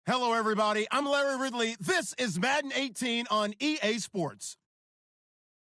Hello, everybody. I'm Larry Ridley. This is Madden 18 on EA Sports.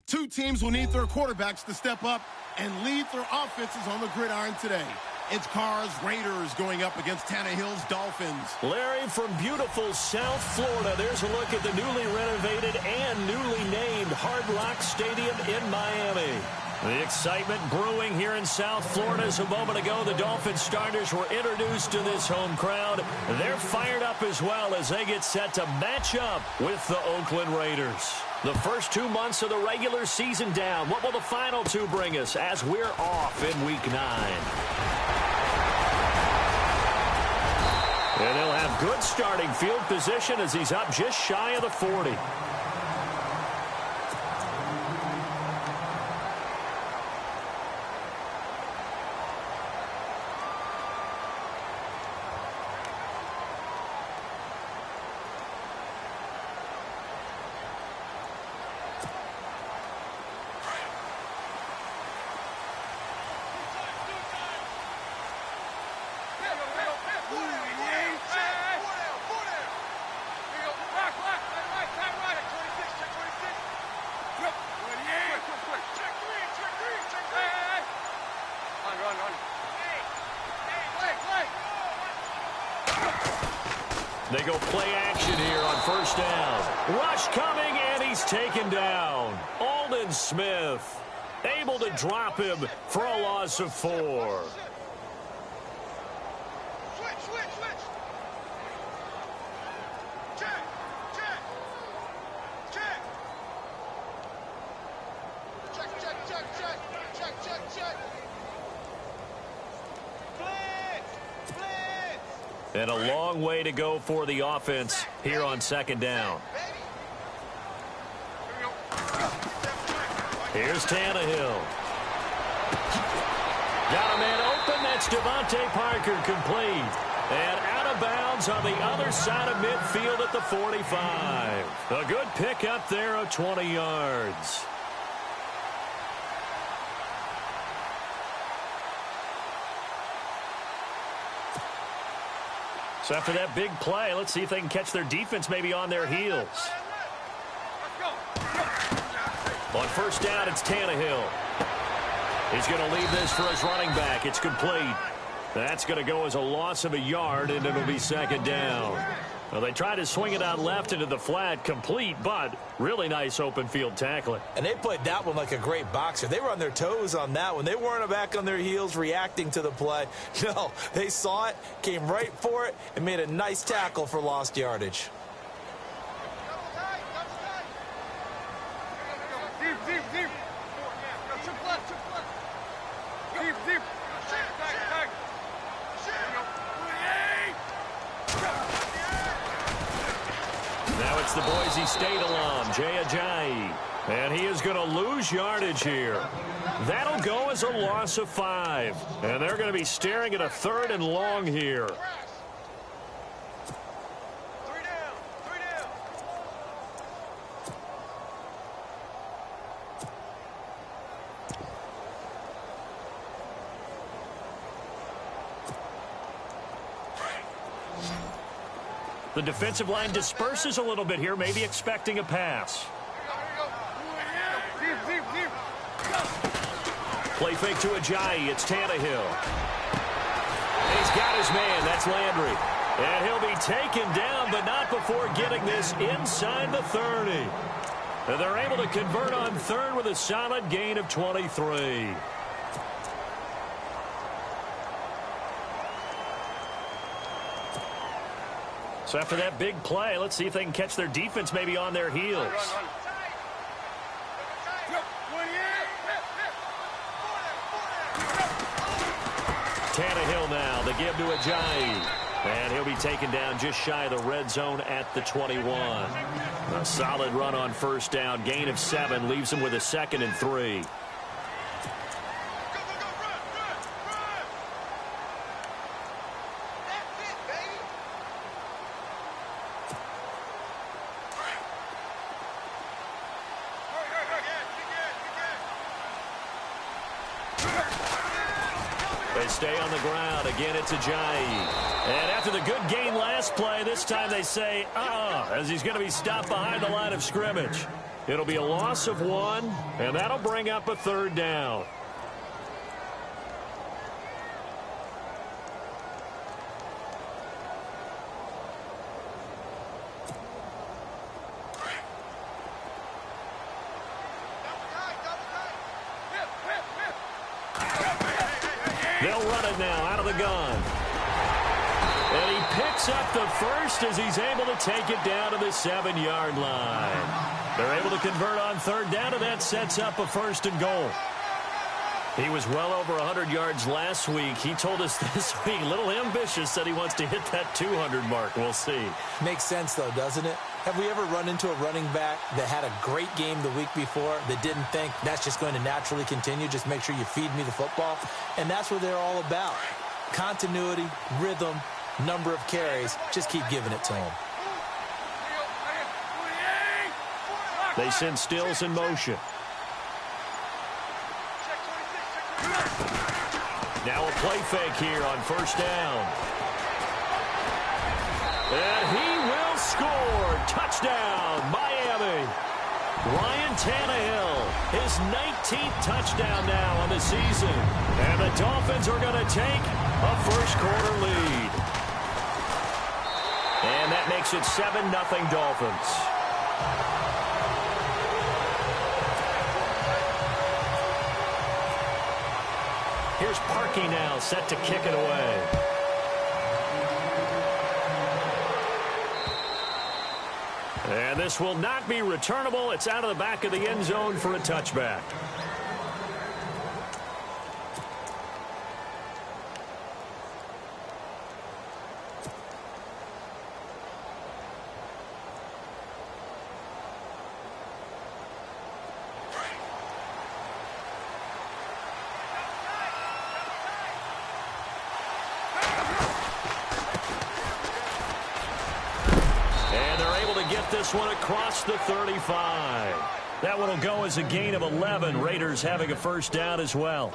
Two teams will need their quarterbacks to step up and lead their offenses on the gridiron today. It's Carr's Raiders going up against Tannehill's Dolphins. Larry, from beautiful South Florida, there's a look at the newly renovated and newly named Hard Rock Stadium in Miami. The excitement brewing here in South Florida. As a moment ago, the Dolphin starters were introduced to this home crowd. They're fired up as well as they get set to match up with the Oakland Raiders. The first 2 months of the regular season down. What will the final two bring us as we're off in Week 9? And he'll have good starting field position as he's up just shy of the 40. They go play action here on first down. Rush coming, and he's taken down. Aldon Smith able to drop him for a loss of 4. And a long way to go for the offense here on second down. Here's Tannehill. Got a man open. That's Devontae Parker complete. And out of bounds on the other side of midfield at the 45. A good pickup there of 20 yards. So after that big play, let's see if they can catch their defense maybe on their heels. On first down, it's Tannehill. He's going to leave this for his running back. It's complete. That's going to go as a loss of a yard, and it'll be second down. Well, they tried to swing it out left into the flat, complete, but really nice open field tackling. And they played that one like a great boxer. They were on their toes on that one. They weren't back on their heels reacting to the play. No, they saw it, came right for it, and made a nice tackle for lost yardage. Now it's the Boise State alum, Jay Ajayi. And he is going to lose yardage here. That'll go as a loss of 5. And they're going to be staring at a 3rd and long here. The defensive line disperses a little bit here, maybe expecting a pass. Play fake to Ajayi. It's Tannehill. He's got his man. That's Landry. And he'll be taken down, but not before getting this inside the 30. And they're able to convert on 3rd with a solid gain of 23. So after that big play, let's see if they can catch their defense maybe on their heels. Tannehill now, they give to Ajayi. And he'll be taken down just shy of the red zone at the 21. A solid run on first down, gain of 7, leaves him with a 2nd and 3. They stay on the ground. Again, it's Ajayi. And after the good gain last play, this time they say, as he's going to be stopped behind the line of scrimmage. It'll be a loss of 1, and that'll bring up a 3rd down. They'll run it now out of the gun. And he picks up the first as he's able to take it down to the 7-yard line. They're able to convert on 3rd down, and that sets up a 1st and goal. He was well over 100 yards last week. He told us this week, a little ambitious, said he wants to hit that 200 mark. We'll see. Makes sense, though, doesn't it? Have we ever run into a running back that had a great game the week before that didn't think that's just going to naturally continue? Just make sure you feed me the football. And that's what they're all about. Continuity, rhythm, number of carries. Just keep giving it to them. They send Stills in motion. Now a play fake here on 1st down. And he will score. Touchdown, Miami. Ryan Tannehill, his 19th touchdown now on the season. And the Dolphins are going to take a 1st-quarter lead. And that makes it 7-0 Dolphins. Here's Parkey now, set to kick it away. And this will not be returnable. It's out of the back of the end zone for a touchback. This one across the 35. That one will go as a gain of 11. Raiders having a 1st down as well.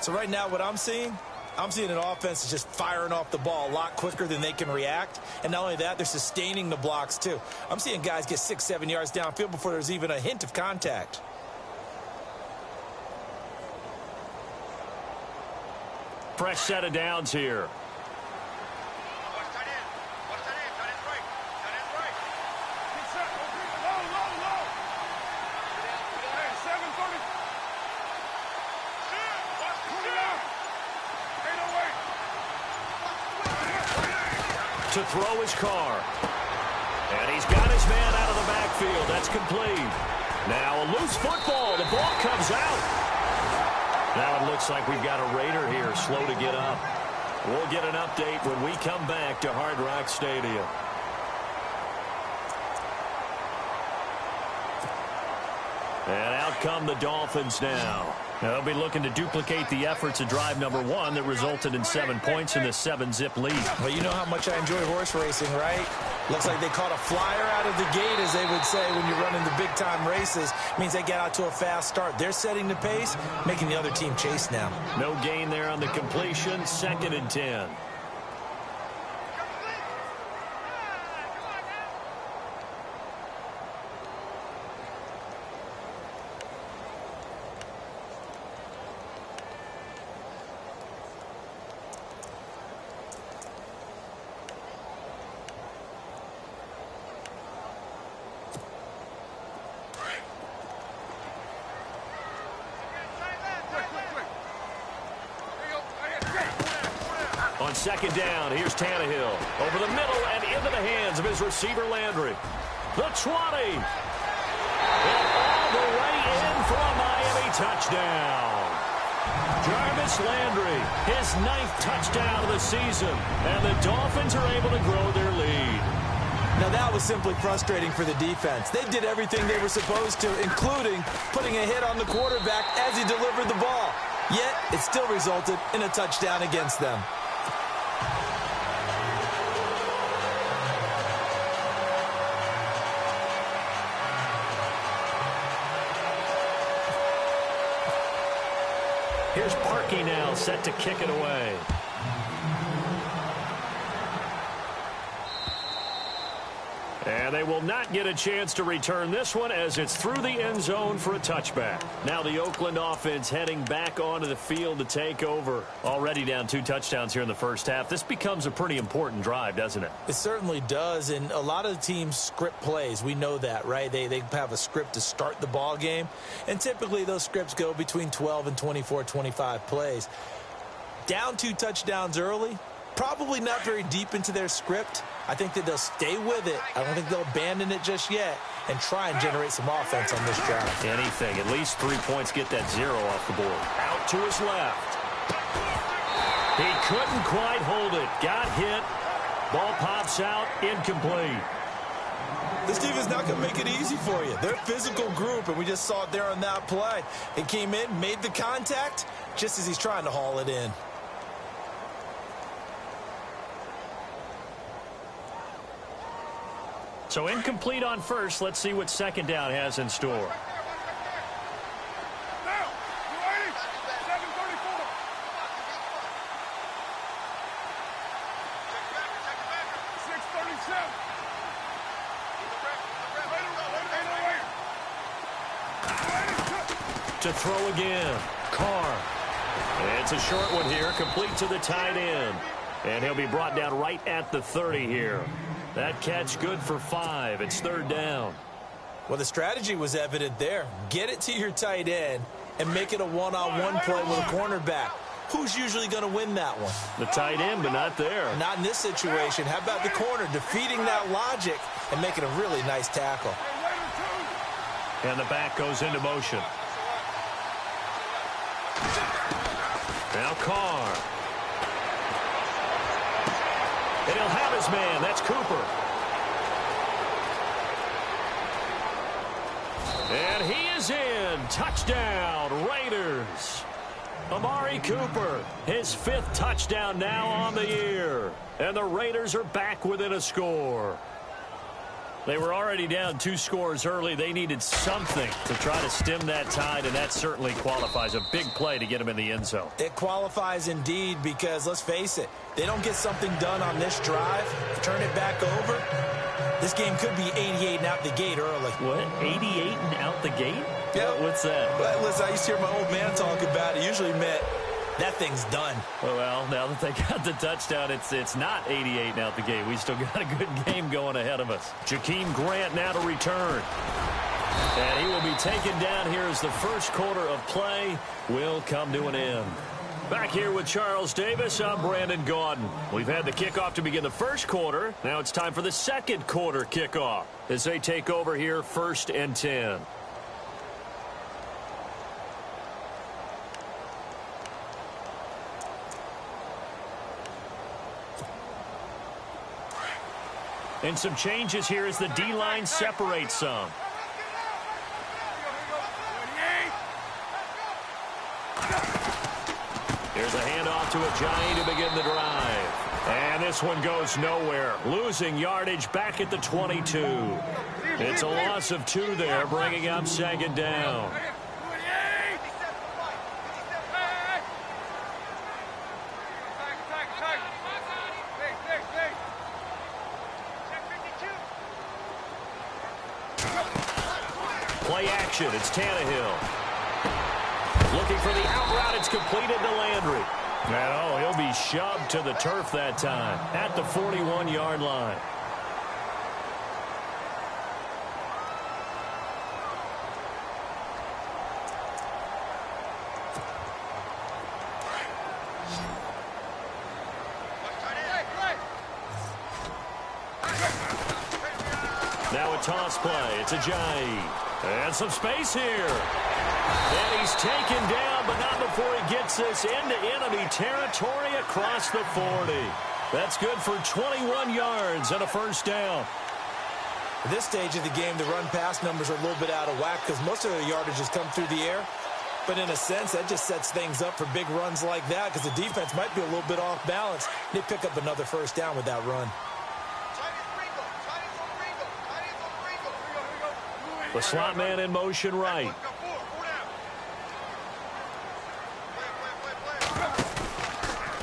So right now what I'm seeing an offense that's just firing off the ball a lot quicker than they can react. And not only that, they're sustaining the blocks too. I'm seeing guys get 6-7 yards downfield before there's even a hint of contact. Fresh set of downs here. To throw his car. And he's got his man out of the backfield. That's complete. Now a loose football. The ball comes out. Now it looks like we've got a Raider here slow to get up. We'll get an update when we come back to Hard Rock Stadium. And out come the Dolphins now. Now they'll be looking to duplicate the efforts of drive number 1 that resulted in 7 points in this 7-zip lead. Well, you know how much I enjoy horse racing, right? Looks like they caught a flyer out of the gate, as they would say when you're running the big-time races. Means they get out to a fast start. They're setting the pace, making the other team chase now. No gain there on the completion. 2nd and 10. On 2nd down, here's Tannehill. Over the middle and into the hands of his receiver, Landry. The 20. And all the way in for a Miami touchdown. Jarvis Landry, his 9th touchdown of the season. And the Dolphins are able to grow their lead. Now that was simply frustrating for the defense. They did everything they were supposed to, including putting a hit on the quarterback as he delivered the ball. Yet, it still resulted in a touchdown against them. Here's Parkey now set to kick it away. And they will not get a chance to return this one as it's through the end zone for a touchback. Now the Oakland offense heading back onto the field to take over. Already down 2 touchdowns here in the first half. This becomes a pretty important drive, doesn't it? It certainly does, and a lot of the teams script plays. We know that, right? They have a script to start the ball game, and typically those scripts go between 12 and 24, 25 plays. Down 2 touchdowns early, probably not very deep into their script. I think that they'll stay with it. I don't think they'll abandon it just yet and try and generate some offense on this drive. Anything. At least 3 points, get that 0 off the board. Out to his left. He couldn't quite hold it. Got hit. Ball pops out. Incomplete. This defense not going to make it easy for you. They're a physical group, and we just saw it there on that play. It came in, made the contact, just as he's trying to haul it in. So incomplete on first. Let's see what second down has in store. To throw again. Carr. It's a short one here, complete to the tight end. And he'll be brought down right at the 30 here. That catch good for 5. It's 3rd down. Well, the strategy was evident there. Get it to your tight end and make it a one-on-one play with a cornerback. Who's usually going to win that one? The tight end, but not there. Not in this situation. How about the corner defeating that logic and making a really nice tackle? And the back goes into motion. Now Carr. And he'll have his man. That's Cooper. And he is in. Touchdown, Raiders. Amari Cooper, his 5th touchdown now on the year. And the Raiders are back within a score. They were already down 2 scores early. They needed something to try to stem that tide, and that certainly qualifies. A big play to get them in the end zone. It qualifies indeed because, let's face it, they don't get something done on this drive, turn it back over, this game could be 88 and out the gate early. What? 88 and out the gate? Yeah. What's that? Well, listen, I used to hear my old man talk about it. Usually meant that thing's done. Well, now that they got the touchdown, it's not 88 and out the gate. We still got a good game going ahead of us. Jakeem Grant now to return. And he will be taken down here as the first quarter of play will come to an end. Back here with Charles Davis, I'm Brandon Gaudin. We've had the kickoff to begin the first quarter. Now it's time for the second quarter kickoff as they take over here 1st and 10. And some changes here as the D-line separates some. Here's a handoff to Ajayi to begin the drive. And this one goes nowhere. Losing yardage back at the 22. It's a loss of 2 there, bringing up 2nd down. Play action. It's Tannehill. Looking for the out route. It's completed to Landry. And oh, he'll be shoved to the turf that time at the 41-yard line. Now a toss play. It's Ajayi. And some space here. And he's taken down, but not before he gets this into enemy territory across the 40. That's good for 21 yards and a 1st down. At this stage of the game, the run-pass numbers are a little bit out of whack because most of the yardage has come through the air. But in a sense, that just sets things up for big runs like that because the defense might be a little bit off balance. They pick up another 1st down with that run. The slot man in motion right.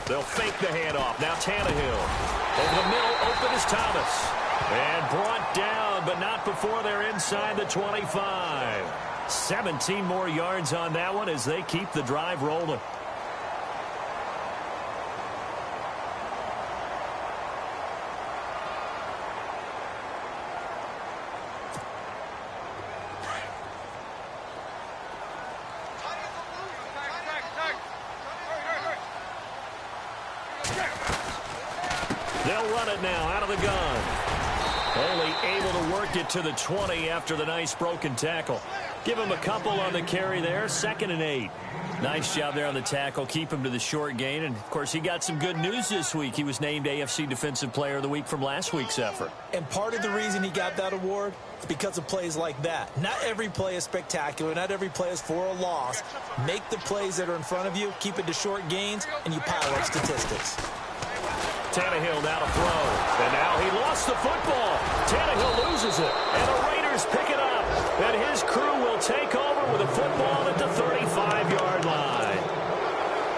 They'll fake the handoff. Now Tannehill. Over the middle, open is Thomas. And brought down, but not before they're inside the 25. 17 more yards on that one as they keep the drive rolling. They'll run it now out of the gun. Only able to work it to the 20 after the nice broken tackle. Give him a couple on the carry there. 2nd and 8. Nice job there on the tackle. Keep him to the short gain. And, of course, he got some good news this week. He was named AFC Defensive Player of the Week from last week's effort. And part of the reason he got that award is because of plays like that. Not every play is spectacular. Not every play is for a loss. Make the plays that are in front of you, keep it to short gains, and you pile up statistics. Tannehill now to throw. And now he lost the football. Tannehill loses it. And the Raiders pick it up. And his crew will take over with a football at the 35-yard line.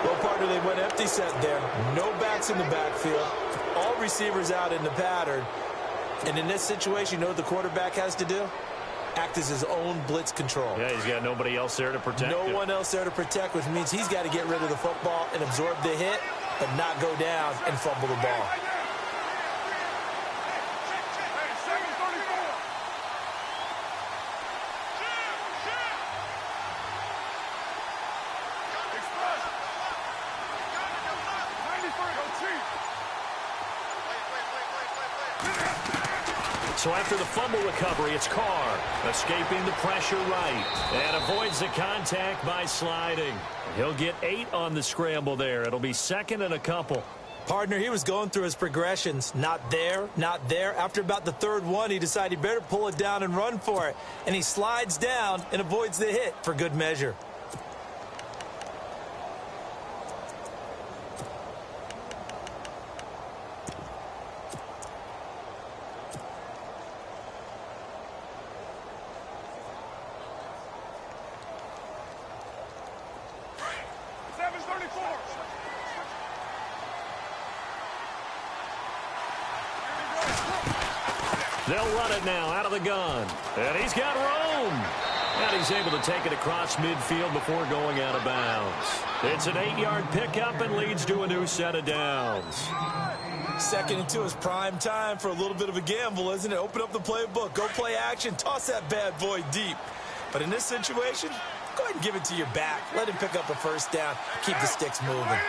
Well, partner, they went empty set there. No backs in the backfield. All receivers out in the pattern. And in this situation, you know what the quarterback has to do? Act as his own blitz control. Yeah, he's got nobody else there to protect him. No one else there to protect, which means he's got to get rid of the football and absorb the hit, but not go down and fumble the ball. So after the fumble recovery, it's Carr escaping the pressure right and avoids the contact by sliding. He'll get 8 on the scramble there. It'll be 2nd and a couple. Partner, he was going through his progressions. Not there, not there. After about the 3rd one, he decided he better pull it down and run for it. And he slides down and avoids the hit for good measure. They'll run it now out of the gun. And he's got room. And he's able to take it across midfield before going out of bounds. It's an 8-yard pickup and leads to a new set of downs. 2nd and 2 is prime time for a little bit of a gamble, isn't it? Open up the playbook, go play action, toss that bad boy deep. But in this situation, go ahead and give it to your back. Let him pick up a 1st down. Keep the sticks moving.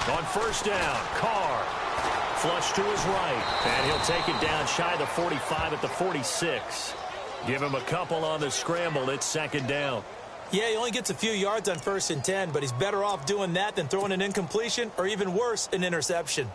On 1st down, Carr. Flush to his right. And he'll take it down shy of the 45 at the 46. Give him a couple on the scramble. It's 2nd down. Yeah, he only gets a few yards on 1st and 10, but he's better off doing that than throwing an incompletion or even worse, an interception.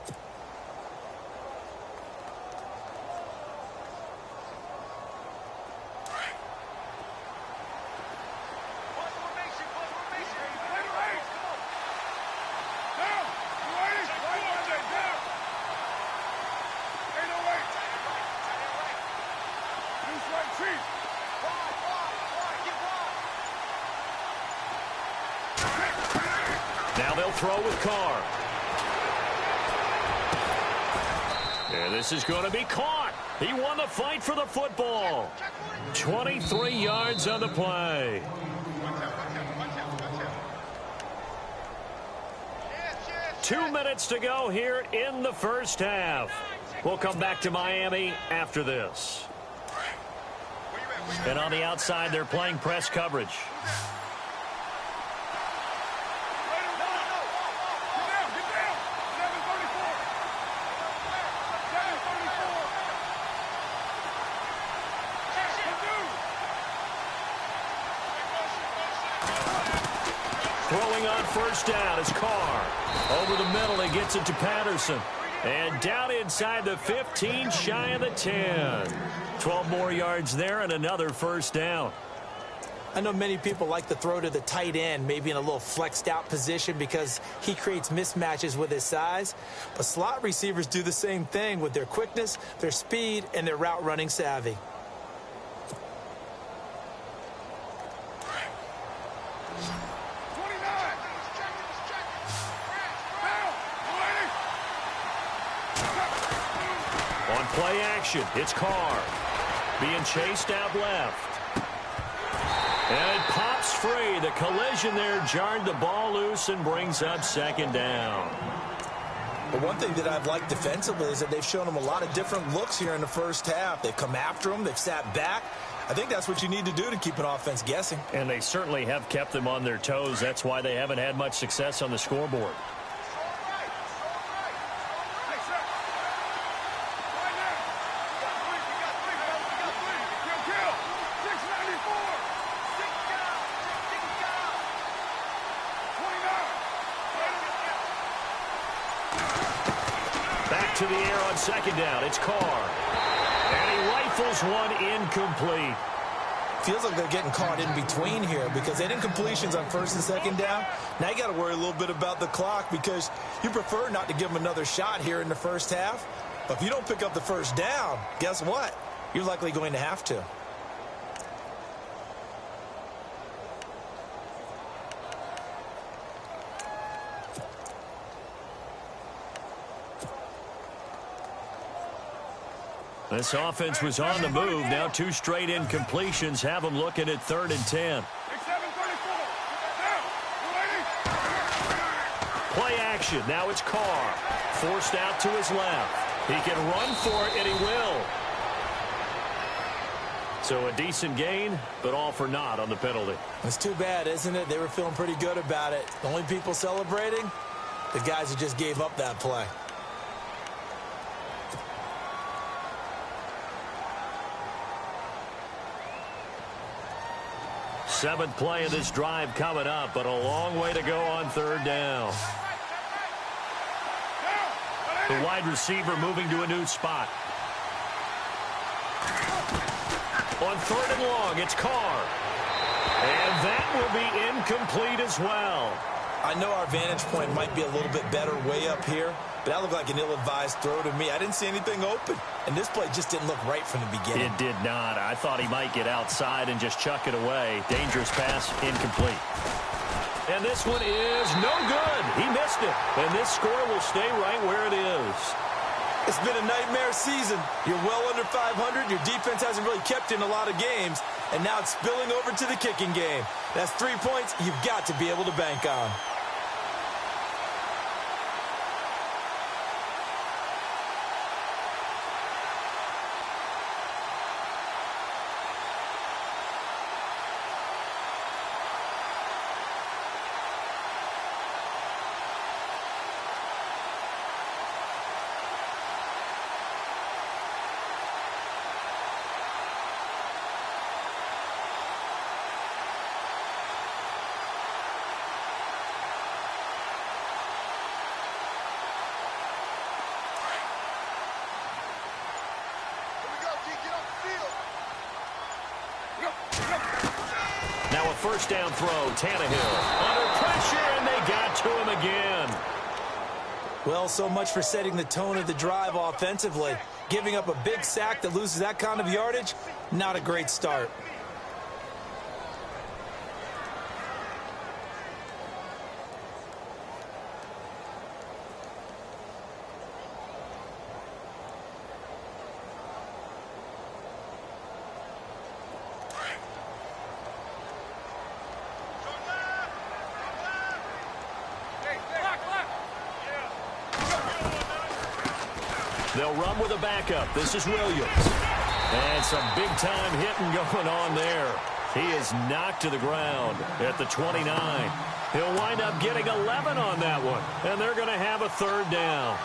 Now they'll throw with Carr. And this is going to be caught. He won the fight for the football. 23 yards on the play. Two minutes to go here in the 1st half. We'll come back to Miami after this. And on the outside, they're playing press coverage. Throwing on 1st down is Carr. Over the middle, he gets it to Patterson. And down inside the 15, shy of the 10. 12 more yards there and another 1st down. I know many people like to throw to the tight end, maybe in a little flexed out position because he creates mismatches with his size. But slot receivers do the same thing with their quickness, their speed, and their route running savvy. On play action, it's Carr. Being chased out left. And it pops free. The collision there jarred the ball loose and brings up second down. But one thing that I've liked defensively is that they've shown them a lot of different looks here in the first half. They've come after them. They've sat back. I think that's what you need to do to keep an offense guessing. And they certainly have kept them on their toes. That's why they haven't had much success on the scoreboard. To the air on second down. It's Carr. And he rifles one incomplete. Feels like they're getting caught in between here because they didn't completions on first and second down. Now you got to worry a little bit about the clock because you prefer not to give them another shot here in the first half. But if you don't pick up the first down, guess what? You're likely going to have to. This offense was on the move. Now 2 straight incompletions have them looking at 3rd and 10. Play action. Now it's Carr. Forced out to his left. He can run for it, and he will. So a decent gain, but all for naught on the penalty. It's too bad, isn't it? They were feeling pretty good about it. The only people celebrating, the guys who just gave up that play. Seventh play of this drive coming up, but a long way to go on 3rd down. The wide receiver moving to a new spot. On 3rd and long, it's Carr. And that will be incomplete as well. I know our vantage point might be a little bit better way up here, but that looked like an ill-advised throw to me. I didn't see anything open, and this play just didn't look right from the beginning. It did not. I thought he might get outside and just chuck it away. Dangerous pass, incomplete. And this one is no good. He missed it. And this score will stay right where it is. It's been a nightmare season. You're well under 500. Your defense hasn't really kept in a lot of games, and now it's spilling over to the kicking game. That's 3 points you've got to be able to bank on. Now a first down throw, Tannehill. Under pressure, and they got to him again. Well, so much for setting the tone of the drive offensively. Giving up a big sack that loses that kind of yardage, not a great start. They'll run with a backup. This is Williams. And some big-time hitting going on there. He is knocked to the ground at the 29. He'll wind up getting 11 on that one. And they're going to have a 3rd down.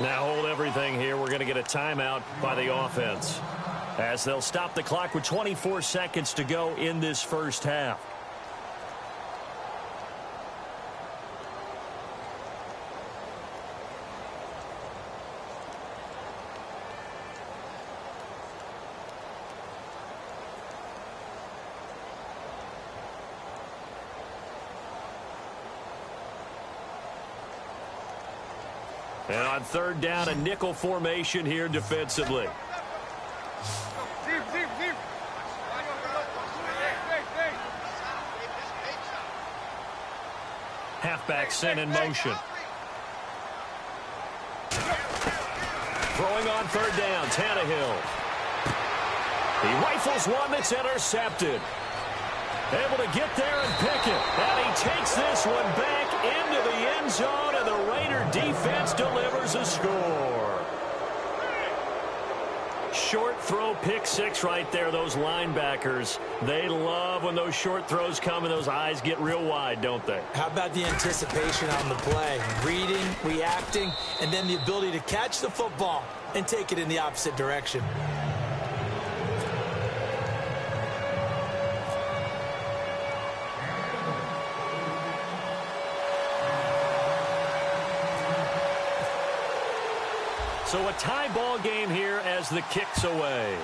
Now hold everything here. We're going to get a timeout by the offense, as they'll stop the clock with 24 seconds to go in this first half. And on third down, a nickel formation here defensively. Halfback sent in motion. Throwing on third down, Tannehill. He rifles one that's intercepted. Able to get there and pick it. And he takes this one back into the end zone, and the Raider defense delivers a score. Short throw, pick six right there. Those linebackers, they love when those short throws come and those eyes get real wide, don't they? How about the anticipation on the play? Reading, reacting, and then the ability to catch the football and take it in the opposite direction. So a tie ball game here as the kick's away.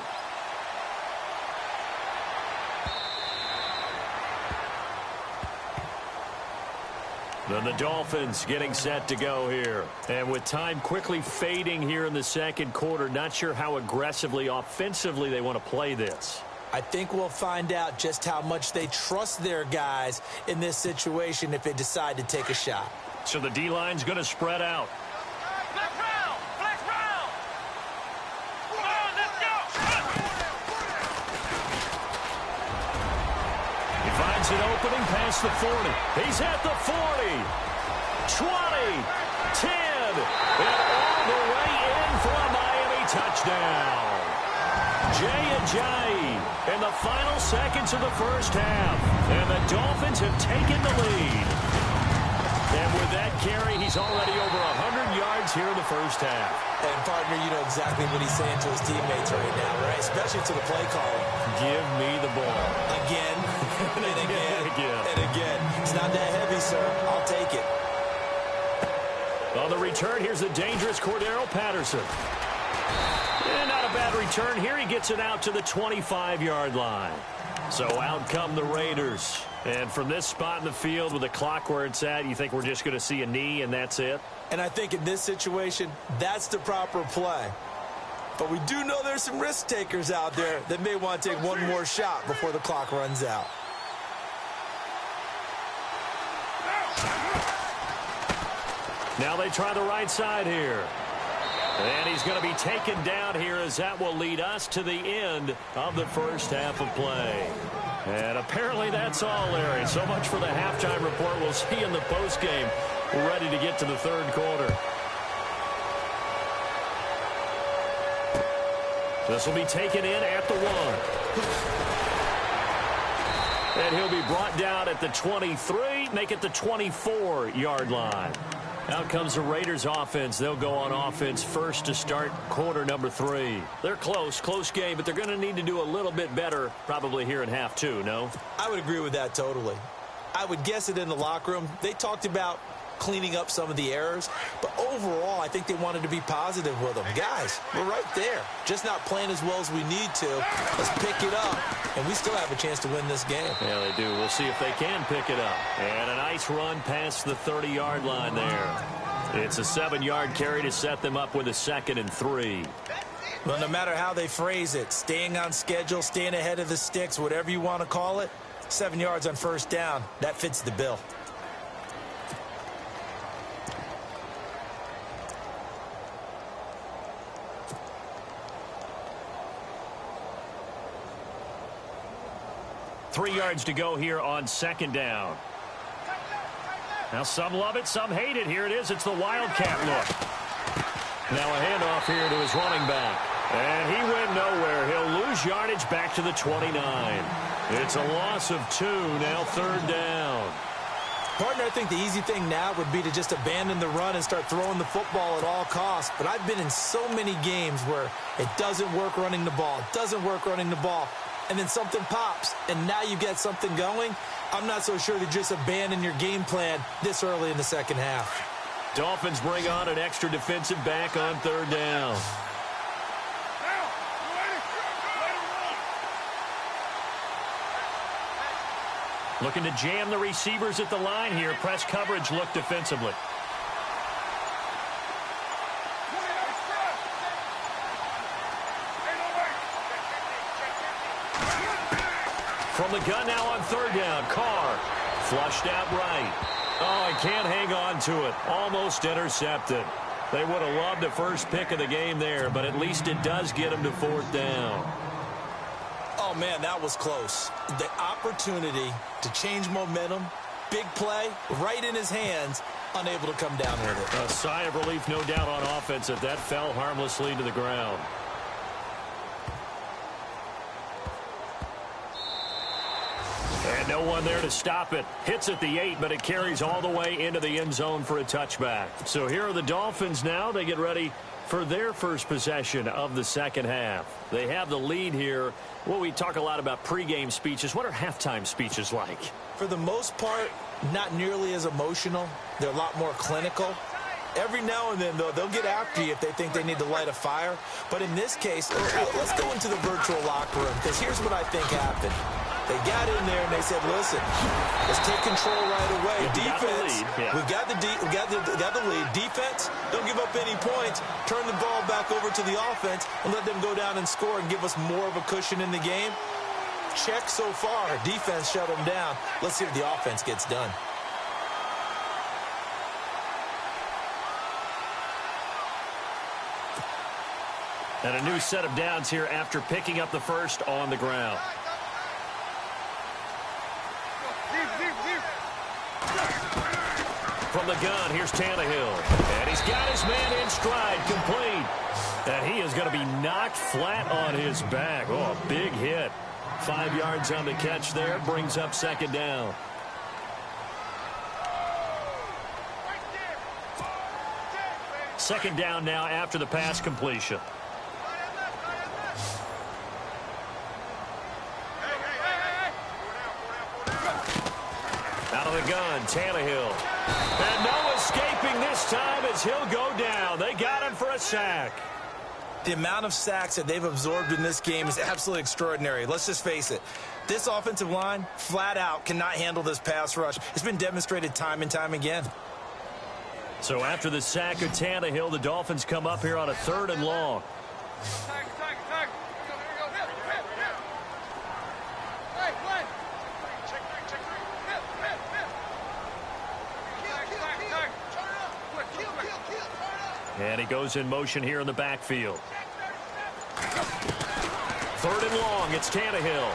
Then the Dolphins getting set to go here. And with time quickly fading here in the second quarter, not sure how aggressively, offensively they want to play this. I think we'll find out just how much they trust their guys in this situation if they decide to take a shot. So the D-line's going to spread out. Finds an opening past the 40. He's at the 40. 20. 10. And all the way in for a Miami touchdown. Jay Ajayi in the final seconds of the first half. And the Dolphins have taken the lead. And with that carry, he's already over 100 yards here in the first half. And, partner, you know exactly what he's saying to his teammates right now, right? Especially to the play caller. Give me the ball. Again, and again, and again. It's not that heavy, sir. I'll take it. On the return, here's the dangerous Cordero Patterson. And not a bad return here. He gets it out to the 25-yard line. So out come the Raiders. And from this spot in the field with the clock where it's at, you think we're just going to see a knee and that's it? And I think in this situation, that's the proper play. But we do know there's some risk takers out there that may want to take one more shot before the clock runs out. Now they try the right side here. And he's going to be taken down here as that will lead us to the end of the first half of play. And apparently that's all, Larry. So much for the halftime report. We'll see you in the postgame. We're ready to get to the third quarter. This will be taken in at the 1. And he'll be brought down at the 23, make it the 24-yard line. Out comes the Raiders offense. They'll go on offense first to start quarter number 3. They're close game, but they're going to need to do a little bit better probably here in half 2, no? I would agree with that totally. I would guess it in the locker room. They talked about cleaning up some of the errors, but overall, I think they wanted to be positive with them. Guys, we're right there. Just not playing as well as we need to. Let's pick it up, and we still have a chance to win this game. Yeah, they do. We'll see if they can pick it up. And a nice run past the 30-yard line there. It's a 7-yard carry to set them up with a 2nd and 3. Well, no matter how they phrase it, staying on schedule, staying ahead of the sticks, whatever you want to call it, 7 yards on first down, that fits the bill. Three yards to go here on 2nd down. Now some love it, some hate it. Here it is. It's the Wildcat look. Now a handoff here to his running back. And he went nowhere. He'll lose yardage back to the 29. It's a loss of 2. Now 3rd down. Partner, I think the easy thing now would be to just abandon the run and start throwing the football at all costs. But I've been in so many games where it doesn't work running the ball. It doesn't work running the ball. And then something pops, and now you get something going. I'm not so sure to just abandon your game plan this early in the second half. Dolphins bring on an extra defensive back on 3rd down. Looking to jam the receivers at the line here. Press coverage look defensively. From the gun now on third down. Carr flushed out right. Oh, he can't hang on to it. Almost intercepted. They would have loved the first pick of the game there, but at least it does get him to fourth down. Oh, man, that was close. The opportunity to change momentum, big play, right in his hands, unable to come down with it. A sigh of relief, no doubt, on offense that fell harmlessly to the ground. And no one there to stop it. Hits at the 8, but it carries all the way into the end zone for a touchback. So here are the Dolphins now. They get ready for their first possession of the second half. They have the lead here. Well, we talk a lot about pregame speeches. What are halftime speeches like? For the most part, not nearly as emotional. They're a lot more clinical. Every now and then, though, they'll get after you if they think they need to light a fire. But in this case, let's go into the virtual locker room, because here's what I think happened. They got in there and they said, listen, let's take control right away. Defense, we've got the lead. Defense, don't give up any points. Turn the ball back over to the offense and let them go down and score and give us more of a cushion in the game. Check so far. Defense shut them down. Let's see if the offense gets done. And a new set of downs here after picking up the first on the ground. From the gun, here's Tannehill. And he's got his man in stride, complete. And he is going to be knocked flat on his back. Oh, a big hit. 5 yards on the catch there, brings up second down. Second down now after the pass completion. Out of the gun, Tannehill. And no escaping this time as he'll go down. They got him for a sack. The amount of sacks that they've absorbed in this game is absolutely extraordinary. Let's just face it. This offensive line, flat out, cannot handle this pass rush. It's been demonstrated time and time again. So after the sack of Tannehill, the Dolphins come up here on a 3rd and long. And he goes in motion here in the backfield. 3rd and long, it's Tannehill.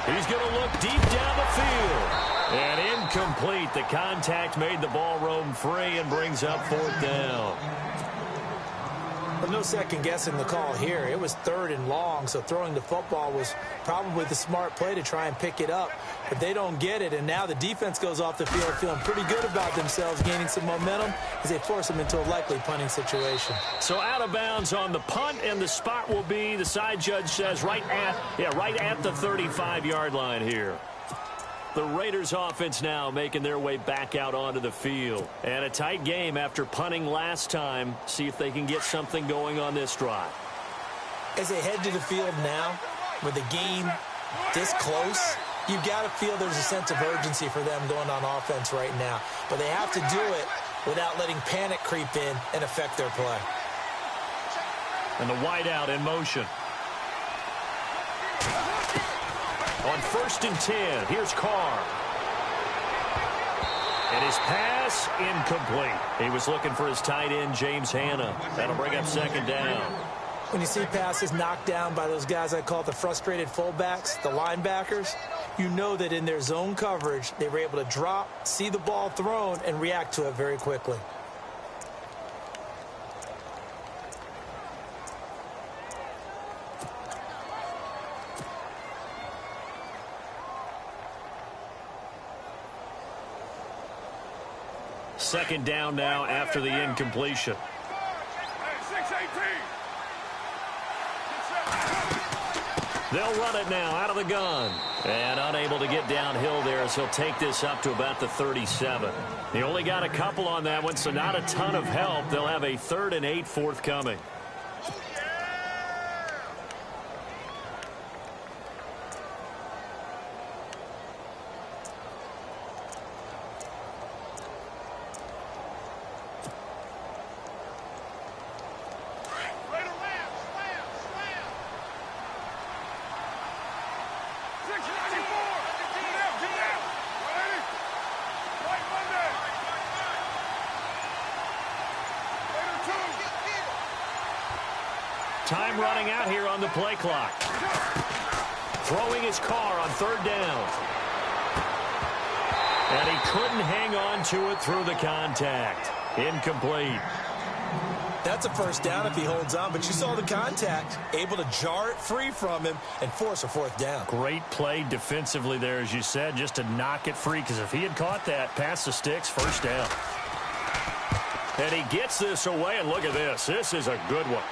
He's going to look deep down the field. And incomplete. The contact made the ball roam free and brings up 4th down. Well, no second guessing the call here. It was 3rd and long, so throwing the football was probably the smart play to try and pick it up. But they don't get it, and now the defense goes off the field feeling pretty good about themselves, gaining some momentum as they force them into a likely punting situation. So out of bounds on the punt, and the spot will be, the side judge says, right at the 35-yard line here. The Raiders offense now making their way back out onto the field. And a tight game after punting last time. See if they can get something going on this drive. As they head to the field now, with the game this close, you've got to feel there's a sense of urgency for them going on offense right now. But they have to do it without letting panic creep in and affect their play. And the wideout in motion. On 1st and 10, here's Carr. And his pass incomplete. He was looking for his tight end, James Hanna. That'll bring up second down. When you see passes knocked down by those guys I call the frustrated fullbacks, the linebackers, you know that in their zone coverage, they were able to drop, see the ball thrown, and react to it very quickly. Second down now after the incompletion. They'll run it now out of the gun. And unable to get downhill there as he'll take this up to about the 37. He only got a couple on that one, so not a ton of help. They'll have a 3rd and 8 forthcoming. time running out here on the play clock. Throwing his car on third down. And he couldn't hang on to it through the contact. Incomplete. That's a first down if he holds on, but you saw the contact, able to jar it free from him and force a fourth down. Great play defensively there, as you said, just to knock it free, because if he had caught that, past the sticks, first down. And he gets this away, and look at this. This is a good one.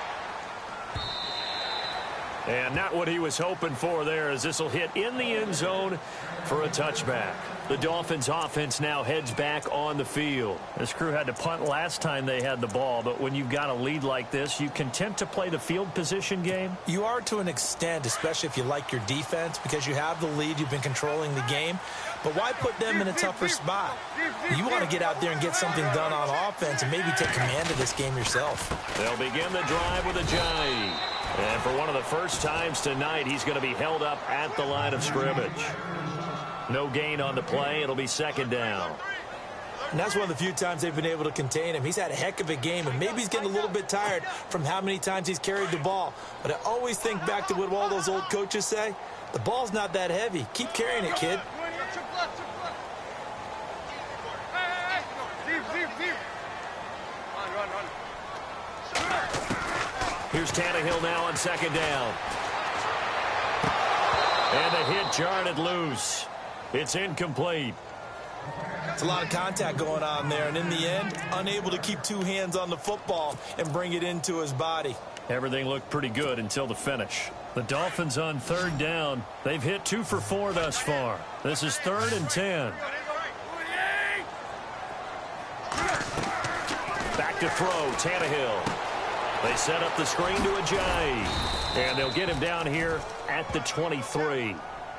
And not what he was hoping for there, as this will hit in the end zone for a touchback. The Dolphins offense now heads back on the field. This crew had to punt last time they had the ball, but when you've got a lead like this, you content to play the field position game? You are to an extent, especially if you like your defense, because you have the lead, you've been controlling the game. But why put them in a tougher spot? You want to get out there and get something done on offense and maybe take command of this game yourself. They'll begin the drive with a jive. And for one of the first times tonight, he's going to be held up at the line of scrimmage. No gain on the play. It'll be second down. And that's one of the few times they've been able to contain him. He's had a heck of a game, and maybe he's getting a little bit tired from how many times he's carried the ball. But I always think back to what all those old coaches say. The ball's not that heavy. Keep carrying it, kid. Here's Tannehill now on second down. And the hit jarred it loose. It's incomplete. It's a lot of contact going on there, and in the end, unable to keep two hands on the football and bring it into his body. Everything looked pretty good until the finish. The Dolphins on third down. They've hit 2 for 4 thus far. This is 3rd and 10. Back to throw, Tannehill. They set up the screen to a jive. And they'll get him down here at the 23.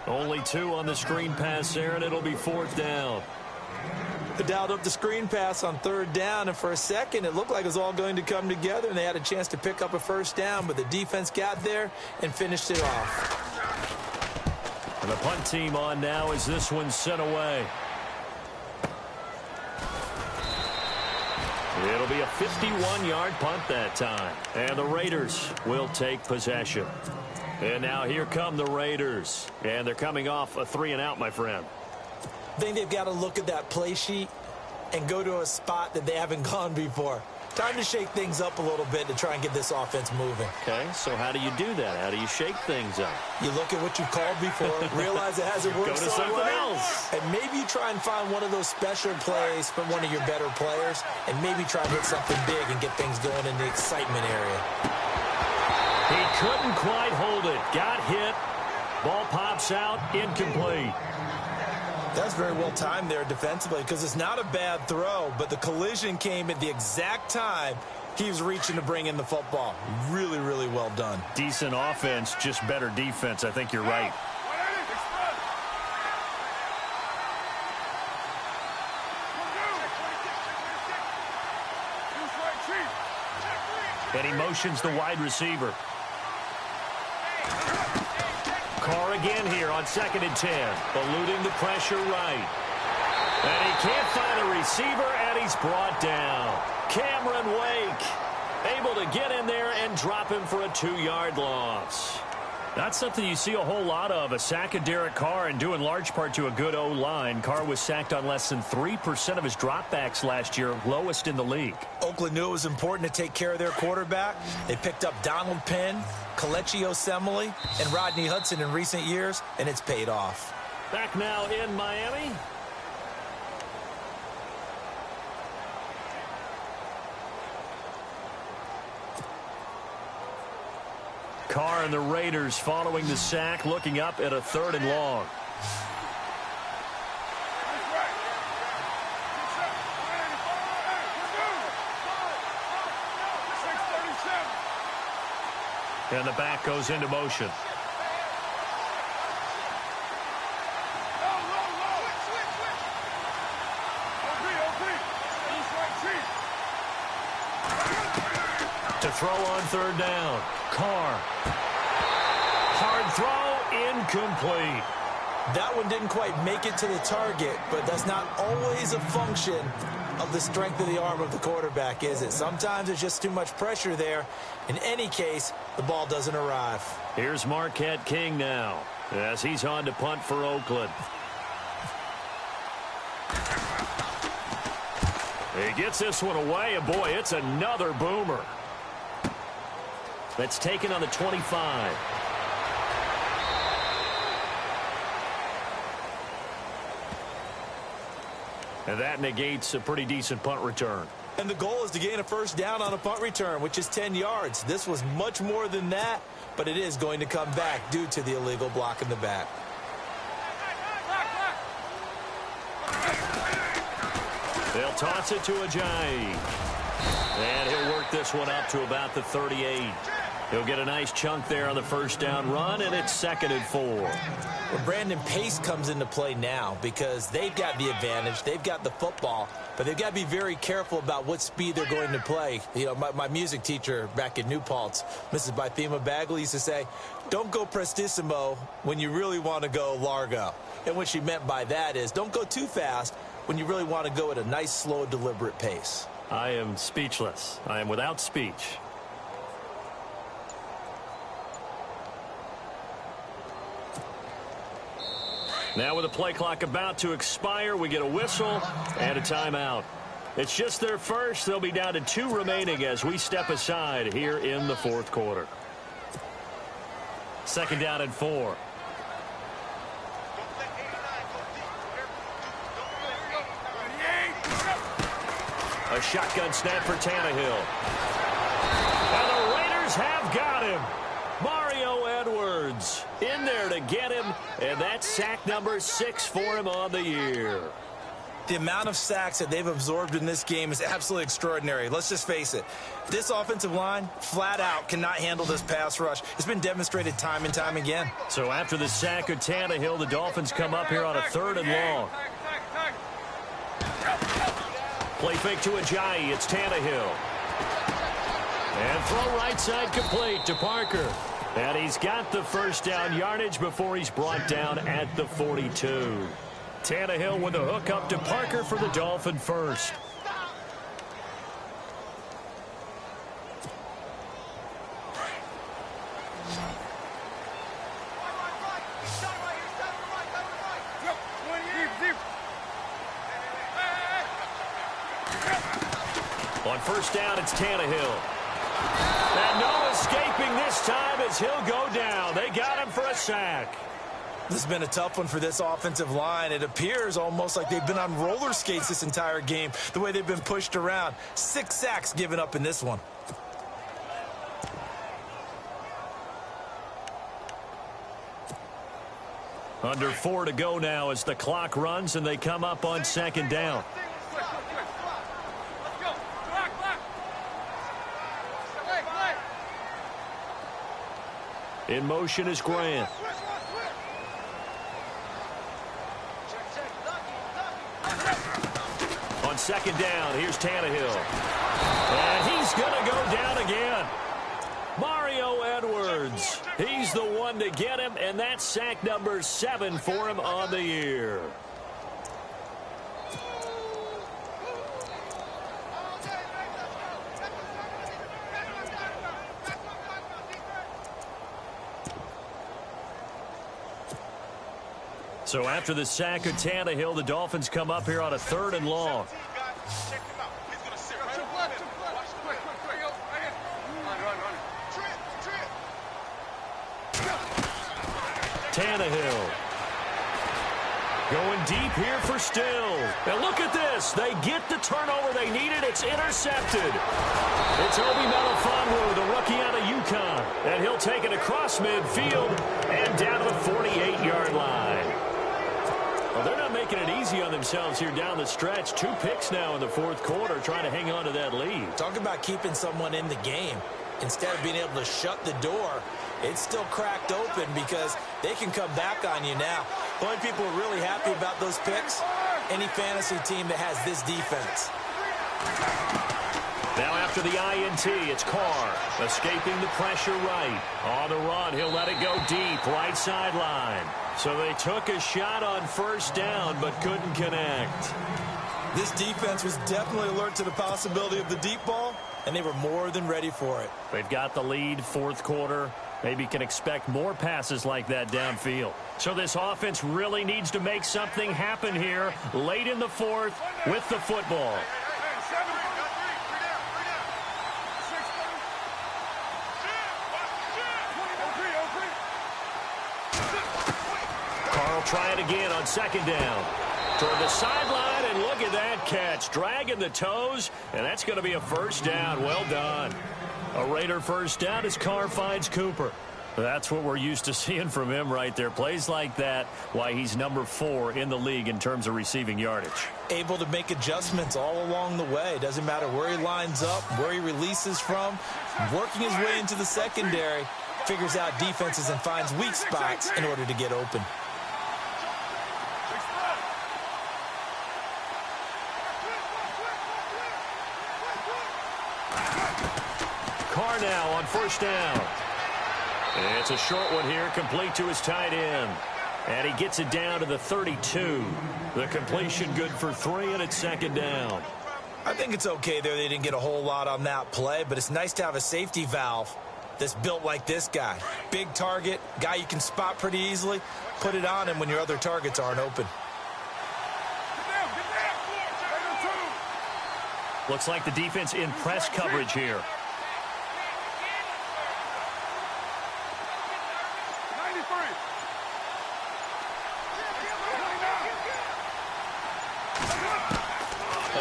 Only 2 on the screen pass there, and it'll be 4th down. They dialed up the screen pass on third down, and for a second, it looked like it was all going to come together, and they had a chance to pick up a first down, but the defense got there and finished it off. And the punt team on now as this one's sent away. It'll be a 51-yard punt that time. And the Raiders will take possession. And now here come the Raiders. And they're coming off a 3-and-out, my friend. I think they've got to look at that play sheet and go to a spot that they haven't gone before. Time to shake things up a little bit to try and get this offense moving. Okay, so how do you do that? How do you shake things up? You look at what you've called before, realize it hasn't worked Go to something else. and maybe you try and find one of those special plays from one of your better players, and maybe try and hit something big and get things going in the excitement area. He couldn't quite hold it. Got hit. Ball pops out. Incomplete. That's very well timed there defensively, because it's not a bad throw, but the collision came at the exact time he was reaching to bring in the football. Really, really well done. Decent offense, just better defense. I think you're right. And he motions the wide receiver. Carr again here on 2nd and 10. Eluding the pressure right. And he can't find a receiver, and he's brought down. Cameron Wake able to get in there and drop him for a 2-yard loss. That's something you see a whole lot of, a sack of Derek Carr, and due in large part to a good O-line. Carr was sacked on less than 3% of his dropbacks last year, lowest in the league. Oakland knew it was important to take care of their quarterback. They picked up Donald Penn, Kelechi Osemele, and Rodney Hudson in recent years, and it's paid off. Back now in Miami. Carr and the Raiders following the sack, looking up at a 3rd and long. And the back goes into motion. To throw on 3rd down. Carr. Hard throw, incomplete. That one didn't quite make it to the target, but that's not always a function of the strength of the arm of the quarterback, is it? Sometimes there's just too much pressure there. In any case, the ball doesn't arrive. Here's Marquette King now as he's on to punt for Oakland. He gets this one away, and boy, it's another boomer. That's taken on the 25. And that negates a pretty decent punt return. And the goal is to gain a first down on a punt return, which is 10 yards. This was much more than that, but it is going to come back due to the illegal block in the back. They'll toss it to Ajayi. And he'll work this one up to about the 38. He'll get a nice chunk there on the first down run, and it's 2nd and 4. Well, Brandon, pace comes into play now because they've got the advantage. They've got the football, but they've got to be very careful about what speed they're going to play. You know, my music teacher back in New Paltz, Mrs. Bythema Bagley, used to say, don't go prestissimo when you really want to go largo. And what she meant by that is don't go too fast when you really want to go at a nice, slow, deliberate pace. I am speechless. I am without speech. Now with the play clock about to expire, we get a whistle and a timeout. It's just their first. They'll be down to 2 remaining as we step aside here in the 4th quarter. 2nd down and 4. A shotgun snap for Tannehill. And the Raiders have got him. Mario Edwards in there to get him, and that's sack number 6 for him on the year. The amount of sacks that they've absorbed in this game is absolutely extraordinary. Let's just face it. This offensive line, flat out, cannot handle this pass rush. It's been demonstrated time and time again. So after the sack of Tannehill, the Dolphins come up here on a 3rd and long. Play fake to Ajayi. It's Tannehill. And throw right side complete to Parker. And he's got the first down yardage before he's brought down at the 42. Tannehill with a hook up to Parker for the Dolphin first. On first down, it's Tannehill. And no escaping this time as he'll go down. They got him for a sack. This has been a tough one for this offensive line. It appears almost like they've been on roller skates this entire game, the way they've been pushed around. 6 sacks given up in this one. Under 4 to go now as the clock runs and they come up on 2nd down. In motion is Grant. On 2nd down, here's Tannehill. And he's going to go down again. Mario Edwards. He's the one to get him, and that's sack number 7 for him on the year. So after the sack of Tannehill, the Dolphins come up here on a 3rd and long. Tannehill going deep here for Still. And look at this. They get the turnover they needed. It's intercepted. It's Obi Melifonwu, the rookie out of UConn. And he'll take it across midfield and down to the 48-yard line. Well, they're not making it easy on themselves here down the stretch. 2 picks now in the 4th quarter trying to hang on to that lead. Talk about keeping someone in the game. Instead of being able to shut the door, it's still cracked open because they can come back on you now. The only people who are really happy about those picks, any fantasy team that has this defense. Now after the INT, it's Carr escaping the pressure right. On the run, he'll let it go deep, right sideline. So they took a shot on first down, but couldn't connect. This defense was definitely alert to the possibility of the deep ball, and they were more than ready for it. They've got the lead, fourth quarter. Maybe can expect more passes like that downfield. So this offense really needs to make something happen here late in the fourth with the football. Carl trying again on second down. Toward the sideline, and look at that catch. Dragging the toes, and that's going to be a first down. Well done. A Raider first down as Carr finds Cooper. That's what we're used to seeing from him right there. Plays like that, why he's number 4 in the league in terms of receiving yardage. Able to make adjustments all along the way. Doesn't matter where he lines up, where he releases from. Working his way into the secondary. Figures out defenses and finds weak spots in order to get open. Carr now on first down. It's a short one here, complete to his tight end. And he gets it down to the 32. The completion good for 3, and it's second down. I think it's okay there. They didn't get a whole lot on that play, but it's nice to have a safety valve that's built like this guy. Big target, guy you can spot pretty easily. Put it on him when your other targets aren't open. Looks like the defense in press coverage here.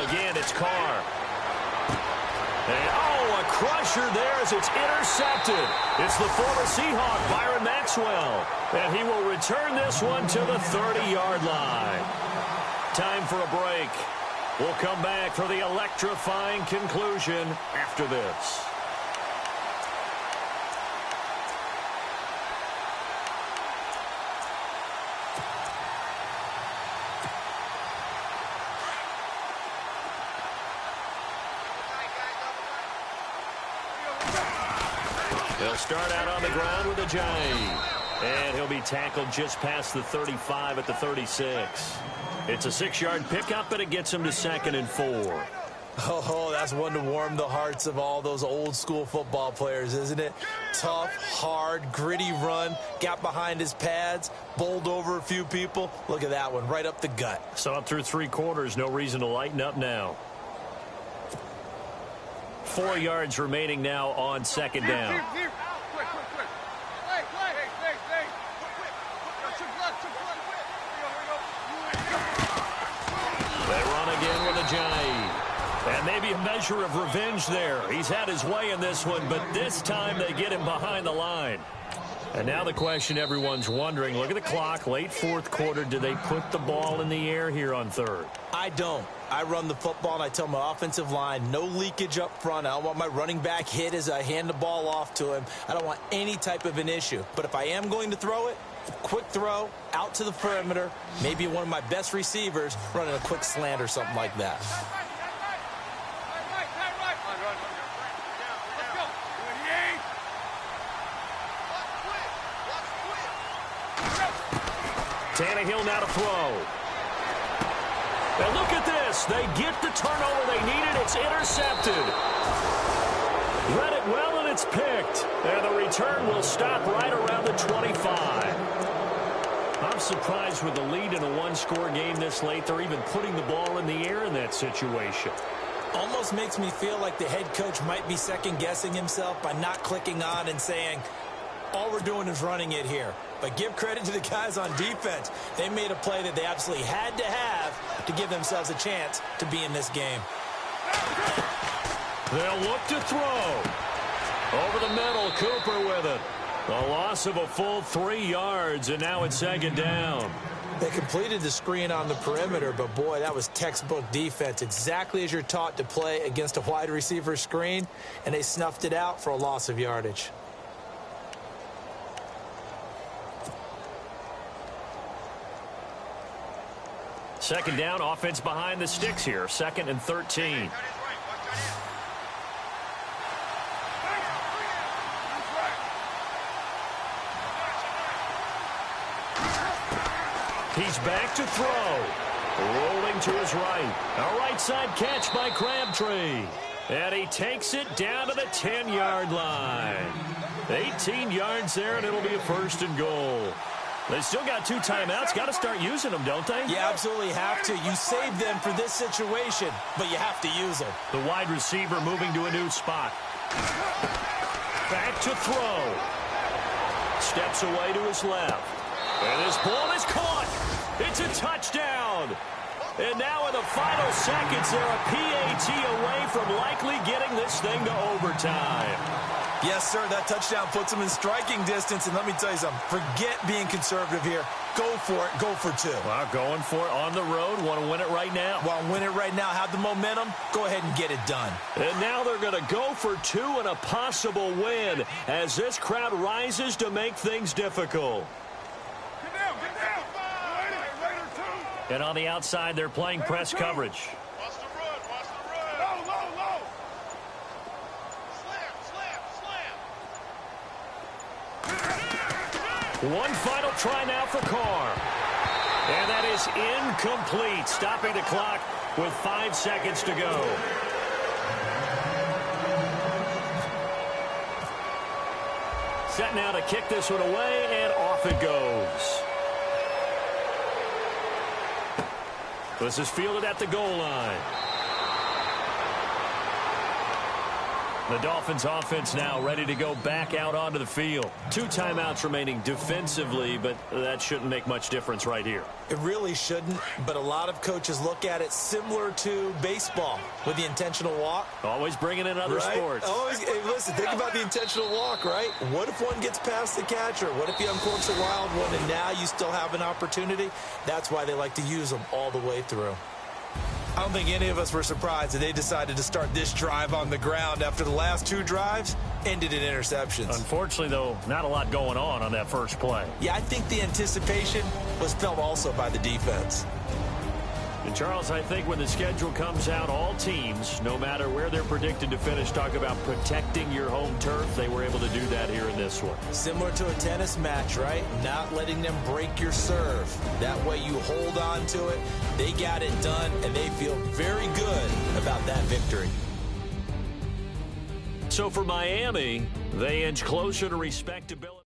Again, it's Carr. And, oh, a crusher there as it's intercepted. It's the former Seahawk, Byron Maxwell. And he will return this one to the 30-yard line. Time for a break. We'll come back for the electrifying conclusion after this. He'll start out on the ground with a jive. And he'll be tackled just past the 35 at the 36. It's a 6-yard pickup, and it gets him to 2nd and 4. Oh, that's one to warm the hearts of all those old-school football players, isn't it? Tough, hard, gritty run, got behind his pads, bowled over a few people. Look at that one, right up the gut. So up through 3 quarters, no reason to lighten up now. 4 yards remaining now on second down. They run again with a jive. And maybe a measure of revenge there. He's had his way in this one, but this time they get him behind the line. And now the question everyone's wondering, look at the clock, late fourth quarter, do they put the ball in the air here on third? I don't. I run the football, and I tell my offensive line, no leakage up front. I don't want my running back hit as I hand the ball off to him. I don't want any type of an issue. But if I am going to throw it, quick throw, out to the perimeter, maybe one of my best receivers running a quick slant or something like that. Tannehill now to throw. And look at this. They get the turnover they needed. It's intercepted. Read it well, and it's picked. And the return will stop right around the 25. I'm surprised with the lead in a one-score game this late. They're even putting the ball in the air in that situation. Almost makes me feel like the head coach might be second-guessing himself by not clicking on and saying, all we're doing is running it here. But give credit to the guys on defense. They made a play that they absolutely had to have to give themselves a chance to be in this game. They'll look to throw. Over the middle, Cooper with it. A loss of a full 3 yards, and now it's second down. They completed the screen on the perimeter, but boy, that was textbook defense. Exactly as you're taught to play against a wide receiver screen, and they snuffed it out for a loss of yardage. Second down, offense behind the sticks here. 2nd and 13. He's back to throw. Rolling to his right. A right side catch by Crabtree. And he takes it down to the 10-yard line. 18 yards there, and it'll be a 1st and goal. They still got 2 timeouts. Got to start using them, don't they? You absolutely have to. You save them for this situation, but you have to use them. The wide receiver moving to a new spot. Back to throw. Steps away to his left. And this ball is caught. It's a touchdown. And now in the final seconds, they're a PAT away from likely getting this thing to overtime. Yes, sir, that touchdown puts them in striking distance. And let me tell you something, forget being conservative here. Go for it, go for 2. Well, going for it on the road. Want to win it right now. Want to win it right now, have the momentum, go ahead and get it done. And now they're going to go for 2 and a possible win as this crowd rises to make things difficult. Get down. And on the outside, they're playing press coverage. Watch the run. Low. Slam. One final try now for Carr. And that is incomplete, stopping the clock with 5 seconds to go. Set now to kick this one away, and off it goes. This is fielded at the goal line. The Dolphins offense now ready to go back out onto the field. 2 timeouts remaining defensively, but that shouldn't make much difference right here. It really shouldn't, but a lot of coaches look at it similar to baseball with the intentional walk. Always bringing in other sports. Always, hey, listen, think about the intentional walk, right? What if one gets past the catcher? What if he uncorks a wild one and now you still have an opportunity? That's why they like to use them all the way through. I don't think any of us were surprised that they decided to start this drive on the ground after the last 2 drives ended in interceptions. Unfortunately, though, not a lot going on that first play. Yeah, I think the anticipation was felt also by the defense. And, Charles, I think when the schedule comes out, all teams, no matter where they're predicted to finish, talk about protecting your home turf. They were able to do that here in this one. Similar to a tennis match, right? Not letting them break your serve. That way you hold on to it. They got it done, and they feel very good about that victory. So for Miami, they inch closer to respectability.